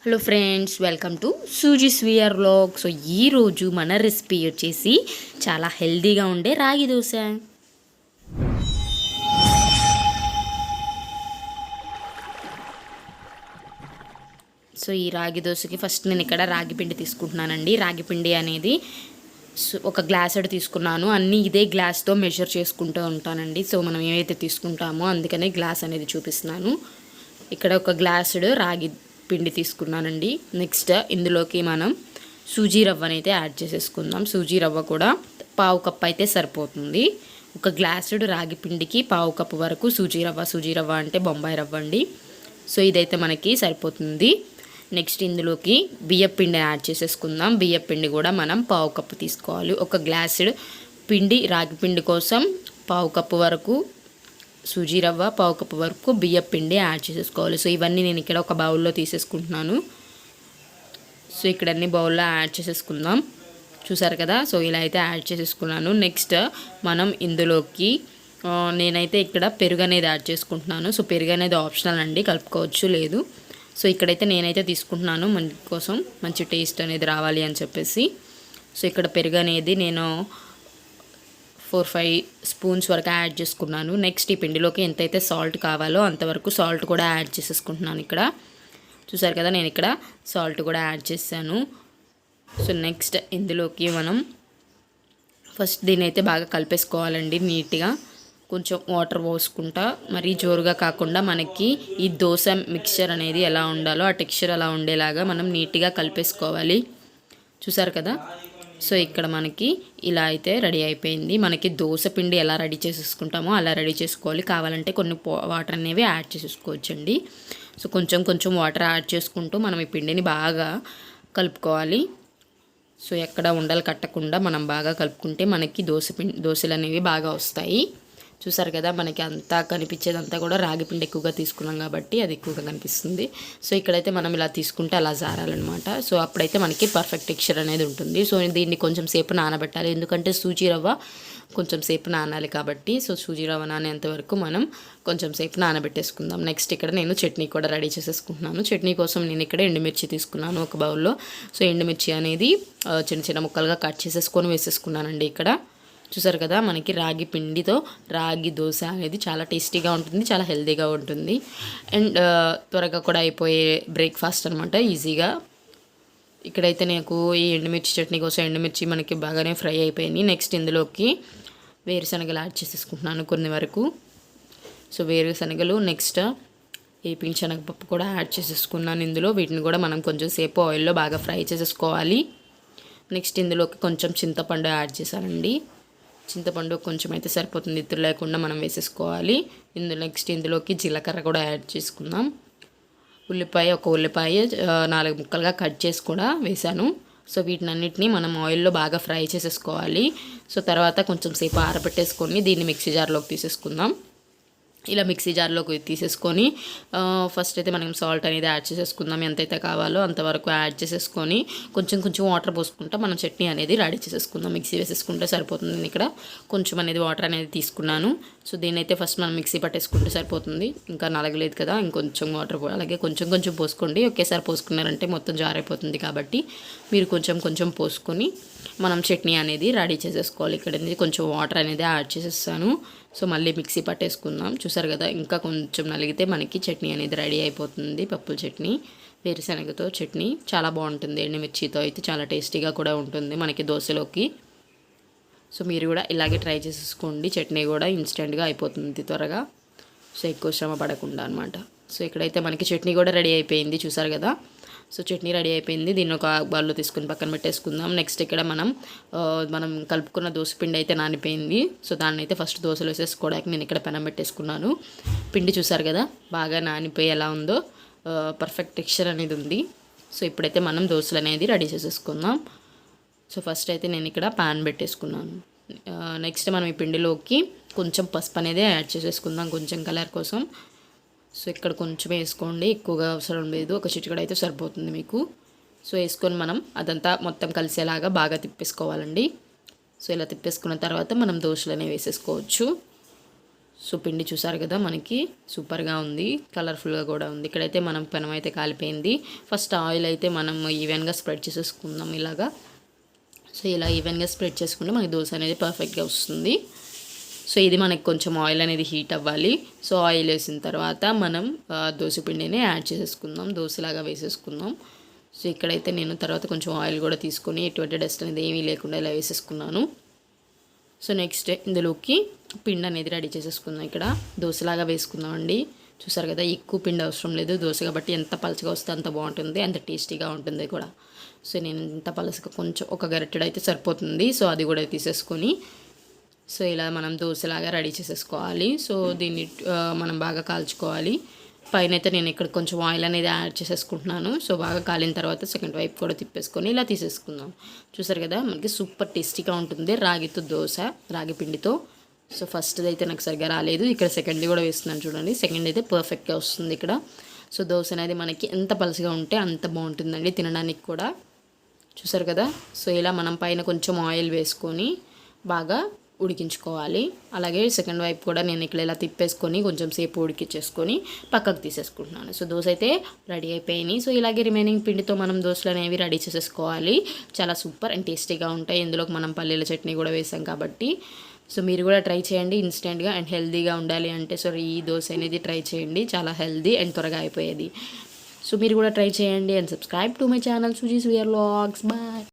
Hello friends, welcome to Suzie's VR vlog. So ఈరోజు మన recipe వచ్చేసి చాలా హెల్తీగా ఉండే రాగి దోశ. సో ఈ రాగి దోశకి ఫస్ట్ నేను ఇక్కడ రాగి పిండి తీసుకుంటున్నానండి. రాగి పిండి అనేది ఒక గ్లాసెడ్ తీసుకున్నాను. అన్నీ ఇదే గ్లాస్తో మెజర్ చేసుకుంటూ ఉంటానండి. సో మనం ఏవైతే తీసుకుంటామో అందుకనే గ్లాస్ అనేది చూపిస్తున్నాను. ఇక్కడ ఒక గ్లాసుడు రాగి పిండి తీసుకున్నానండి. నెక్స్ట్ ఇందులోకి మనం సూజీ రవ్వని అయితే యాడ్ చేసేసుకుందాం. సూజీ రవ్వ కూడా పావు కప్పు అయితే సరిపోతుంది. ఒక గ్లాసుడు రాగి పిండికి పావు కప్పు వరకు సూజీ రవ్వ అంటే బొంబాయి రవ్వ అండి. సో ఇదైతే మనకి సరిపోతుంది. నెక్స్ట్ ఇందులోకి బియ్యం పిండి యాడ్ చేసేసుకుందాం. బియ్యం పిండి కూడా మనం పావు కప్పు తీసుకోవాలి. ఒక గ్లాసుడు పిండి రాగి పిండి కోసం పావు కప్పు వరకు సూజీ రవ్వ, పావు కప్పు వరకు బియ్యం పిండి యాడ్ చేసేసుకోవాలి. సో ఇవన్నీ నేను ఇక్కడ ఒక బౌల్లో తీసేసుకుంటున్నాను. సో ఇక్కడ అన్ని బౌల్లో యాడ్ చేసేసుకుందాం. చూసారు కదా, సో ఇలా అయితే యాడ్ చేసేసుకున్నాను. నెక్స్ట్ మనం ఇందులోకి నేనైతే ఇక్కడ పెరుగు అనేది యాడ్ చేసుకుంటున్నాను. సో పెరుగు అనేది ఆప్షనల్ అండి, కలుపుకోవచ్చు లేదు. సో ఇక్కడైతే నేనైతే తీసుకుంటున్నాను మన కోసం మంచి టేస్ట్ అనేది రావాలి అని చెప్పేసి. సో ఇక్కడ పెరుగు అనేది నేను 4-5 స్పూన్స్ వరకు యాడ్ చేసుకున్నాను. నెక్స్ట్ ఈ పిండిలోకి ఎంతైతే సాల్ట్ కావాలో అంతవరకు సాల్ట్ కూడా యాడ్ చేసేసుకుంటున్నాను. ఇక్కడ చూసారు కదా, నేను ఇక్కడ సాల్ట్ కూడా యాడ్ చేశాను. సో నెక్స్ట్ ఇందులోకి మనం ఫస్ట్ దీని అయితే బాగా కలిపేసుకోవాలండి నీట్గా. కొంచెం వాటర్ పోసుకుంటా, మరీ జోరుగా కాకుండా మనకి ఈ దోశ మిక్చర్ అనేది ఎలా ఉండాలో ఆ టెక్స్చర్ అలా ఉండేలాగా మనం నీట్గా కలిపేసుకోవాలి. చూసారు కదా, సో ఇక్కడ మనకి ఇలా అయితే రెడీ అయిపోయింది. మనకి దోశ పిండి ఎలా రెడీ చేసేసుకుంటామో అలా రెడీ చేసుకోవాలి. కావాలంటే కొన్ని వాటర్ అనేవి యాడ్ చేసేసుకోవచ్చండి. సో కొంచెం కొంచెం వాటర్ యాడ్ చేసుకుంటూ మనం ఈ పిండిని బాగా కలుపుకోవాలి. సో ఎక్కడ ఉండలు కట్టకుండా మనం బాగా కలుపుకుంటే మనకి దోశలు అనేవి బాగా వస్తాయి. చూసారు కదా, మనకి అంతా కనిపించేదంతా కూడా రాగి పిండి ఎక్కువగా తీసుకున్నాం కాబట్టి అది ఎక్కువగా కనిపిస్తుంది. సో ఇక్కడైతే మనం ఇలా తీసుకుంటే అలా జారాలన్నమాట. సో అప్పుడైతే మనకి పర్ఫెక్ట్ టెక్స్చర్ అనేది ఉంటుంది. సో దీన్ని కొంచెం సేపు నానబెట్టాలి, ఎందుకంటే సూజీ రవ్వ కొంచెం సేపు నానాలి కాబట్టి. సో సూజీ రవ్వ నానేంత వరకు మనం కొంచెం సేపు నానబెట్టేసుకుందాం. నెక్స్ట్ ఇక్కడ నేను చట్నీ కూడా రెడీ చేసేసుకుంటున్నాను. చట్నీ కోసం నేను ఇక్కడ ఎండుమిర్చి తీసుకున్నాను ఒక బౌల్లో. సో ఎండుమిర్చి అనేది చిన్న చిన్న ముక్కలుగా కట్ చేసేసుకొని వేసేసుకున్నానండి. ఇక్కడ చూసారు కదా, మనకి రాగి పిండితో రాగి దోశ అనేది చాలా టేస్టీగా ఉంటుంది, చాలా హెల్తీగా ఉంటుంది. అండ్ త్వరగా కూడా అయిపోయే బ్రేక్ఫాస్ట్ అనమాట, ఈజీగా. ఇక్కడైతే నాకు ఈ ఎండుమిర్చి చట్నీ కోసం ఎండుమిర్చి మనకి బాగానే ఫ్రై అయిపోయింది. నెక్స్ట్ ఇందులోకి వేరుశనగలు యాడ్ చేసేసుకుంటున్నాను కొన్ని వరకు. సో వేరుశనగలు, నెక్స్ట్ ఏపీ శనగపప్పు కూడా యాడ్ చేసేసుకున్నాను ఇందులో. వీటిని కూడా మనం కొంచెం సేపు ఆయిల్లో బాగా ఫ్రై చేసేసుకోవాలి. నెక్స్ట్ ఇందులోకి కొంచెం చింతపండు యాడ్ చేశానండి. చింతపండు కొంచెం అయితే సరిపోతుంది, ఇత్తులు లేకుండా మనం వేసేసుకోవాలి. నెక్స్ట్ ఇందులోకి జీలకర్ర కూడా యాడ్ చేసుకుందాం. ఒక ఉల్లిపాయ 4 ముక్కలుగా కట్ చేసి కూడా వేసాను. సో వీటినన్నిటిని మనం ఆయిల్లో బాగా ఫ్రై చేసేసుకోవాలి. సో తర్వాత కొంచెం సేపు ఆరబెట్టేసుకొని దీన్ని మిక్సీ జార్లోకి తీసేసుకుందాం. ఇలా మిక్సీ జార్లోకి తీసేసుకొని ఫస్ట్ అయితే మనం సాల్ట్ అనేది యాడ్ చేసేసుకుందాం. ఎంతైతే కావాలో అంతవరకు యాడ్ చేసేసుకొని కొంచెం కొంచెం వాటర్ పోసుకుంటా మనం చట్నీ అనేది రెడీ చేసేసుకుందాం. మిక్సీ వేసేసుకుంటే సరిపోతుంది. నేను ఇక్కడ కొంచెం అనేది వాటర్ అనేది తీసుకున్నాను. సో దీన్ని అయితే ఫస్ట్ మనం మిక్సీ పట్టేసుకుంటే సరిపోతుంది. ఇంకా నలగలేదు కదా, ఇంకొంచెం వాటర్ అలాగే కొంచెం కొంచెం పోసుకోండి. ఒకేసారి పోసుకున్నారంటే మొత్తం జారైపోతుంది కాబట్టి మీరు కొంచెం కొంచెం పోసుకొని మనం చట్నీ అనేది రెడీ చేసేసుకోవాలి. ఇక్కడ కొంచెం వాటర్ అనేది యాడ్ చేసేస్తాను. సో మళ్ళీ మిక్సీ పట్టేసుకుందాం. చూసారు కదా, ఇంకా కొంచెం నలిగితే మనకి చట్నీ అనేది రెడీ అయిపోతుంది. పప్పుల చట్నీ, వేరుశనగతో చట్నీ చాలా బాగుంటుంది. ఎండుమిర్చితో అయితే చాలా టేస్టీగా కూడా ఉంటుంది మనకి దోశలోకి. సో మీరు కూడా ఇలాగే ట్రై చేసేసుకోండి. చట్నీ కూడా ఇన్స్టెంట్గా అయిపోతుంది త్వరగా, సో ఎక్కువ శ్రమ పడకుండా అనమాట. సో ఇక్కడైతే మనకి చట్నీ కూడా రెడీ అయిపోయింది. చూసారు కదా, సో చట్నీ రెడీ అయిపోయింది. దీన్ని ఒక బౌల్లో తీసుకుని పక్కన పెట్టేసుకుందాం. నెక్స్ట్ ఇక్కడ మనం కలుపుకున్న దోశ పిండి అయితే నానిపోయింది. సో దాన్ని అయితే ఫస్ట్ దోశలు వేసేసుకోవడానికి నేను ఇక్కడ పెనం పెట్టేసుకున్నాను. పిండి చూసారు కదా, బాగా నానిపోయి ఎలా ఉందో పర్ఫెక్ట్ టెక్స్చర్ అనేది ఉంది. సో ఇప్పుడైతే మనం దోశలు అనేది రెడీ చేసేసుకుందాం. సో ఫస్ట్ అయితే నేను ఇక్కడ పాన్ పెట్టేసుకున్నాను. నెక్స్ట్ మనం ఈ పిండిలోకి కొంచెం పసుపు అనేది యాడ్ చేసేసుకుందాం, కొంచెం కలర్ కోసం. సో ఇక్కడ కొంచెం వేసుకోండి, ఎక్కువగా అవసరం లేదు, ఒక చిటికెడు అయితే సరిపోతుంది మీకు. సో వేసుకొని మనం అదంతా మొత్తం కలిసేలాగా బాగా తిప్పేసుకోవాలండి. సో ఇలా తిప్పేసుకున్న తర్వాత మనం దోశలు అనేవి వేసేసుకోవచ్చు. సో పిండి చూసారు కదా మనకి సూపర్గా ఉంది, కలర్ఫుల్గా కూడా ఉంది. ఇక్కడైతే మనం పెనం అయితే కాలిపోయింది. ఫస్ట్ ఆయిల్ అయితే మనం ఈవెన్గా స్ప్రెడ్ చేసేసుకుందాం ఇలాగా. సో ఇలా ఈవెన్గా స్ప్రెడ్ చేసుకుంటే మనకి దోశ అనేది పర్ఫెక్ట్గా వస్తుంది. సో ఇది మనకి కొంచెం ఆయిల్ అనేది హీట్ అవ్వాలి. సో ఆయిల్ వేసిన తర్వాత మనం దోశ పిండిని యాడ్ చేసేసుకుందాం, దోశలాగా వేసేసుకుందాం. సో ఇక్కడైతే నేను తర్వాత కొంచెం ఆయిల్ కూడా తీసుకొని ఎటువంటి డస్ట్ అనేది ఏమీ లేకుండా ఇలా వేసేసుకున్నాను. సో నెక్స్ట్ ఇందులోకి పిండి అనేది రెడీ చేసేసుకుందాం. ఇక్కడ దోశలాగా వేసుకుందామండి. చూసారు కదా, ఎక్కువ పిండి అవసరం లేదు దోశ కాబట్టి, ఎంత పలచగా వస్తే అంత బాగుంటుంది, అంత టేస్టీగా ఉంటుంది కూడా. సో నేను ఇంత పలసగా కొంచెం ఒక గరిటెడు అయితే సరిపోతుంది. సో అది కూడా తీసేసుకొని సో ఇలా మనం దోశలాగా రెడీ చేసేసుకోవాలి. సో దీన్ని మనం బాగా కాల్చుకోవాలి. పైన అయితే నేను ఇక్కడ కొంచెం ఆయిల్ అనేది యాడ్ చేసేసుకుంటున్నాను. సో బాగా కాలిన తర్వాత సెకండ్ వైపు కూడా తిప్పేసుకొని ఇలా తీసేసుకుందాం. చూసారు కదా, మనకి సూపర్ టేస్టీగా ఉంటుంది రాగితో దోశ, రాగి పిండితో. సో ఫస్ట్ది అయితే నాకు సరిగ్గా రాలేదు, ఇక్కడ సెకండ్ది కూడా వేస్తున్నాను చూడండి. సెకండ్ అయితే పర్ఫెక్ట్గా వస్తుంది ఇక్కడ. సో దోశ అనేది మనకి ఎంత పలుచగా ఉంటే అంత బాగుంటుందండి తినడానికి కూడా. చూసారు కదా, సో ఇలా మనం పైన కొంచెం ఆయిల్ వేసుకొని బాగా ఉడికించుకోవాలి. అలాగే సెకండ్ వైపు కూడా నేను ఇక్కడ ఇలా తిప్పేసుకొని కొంచెం సేపు ఉడికించేసుకొని పక్కకు తీసేసుకుంటున్నాను. సో దోశ అయితే రెడీ అయిపోయినాయి. సో ఇలాగే రిమైనింగ్ పిండితో మనం దోశలు అనేవి రెడీ చేసేసుకోవాలి. చాలా సూపర్ అండ్ టేస్టీగా ఉంటాయి. ఇందులోకి మనం పల్లీల చట్నీ కూడా వేసాం కాబట్టి. సో మీరు కూడా ట్రై చేయండి ఇన్స్టెంట్గా అండ్ హెల్తీగా ఉండాలి అంటే. సో ఈ దోశ అనేది ట్రై చేయండి, చాలా హెల్తీ అండ్ త్వరగా అయిపోయేది. సో మీరు కూడా ట్రై చేయండి and subscribe to my channel Suzie's VR vlogs. Bye.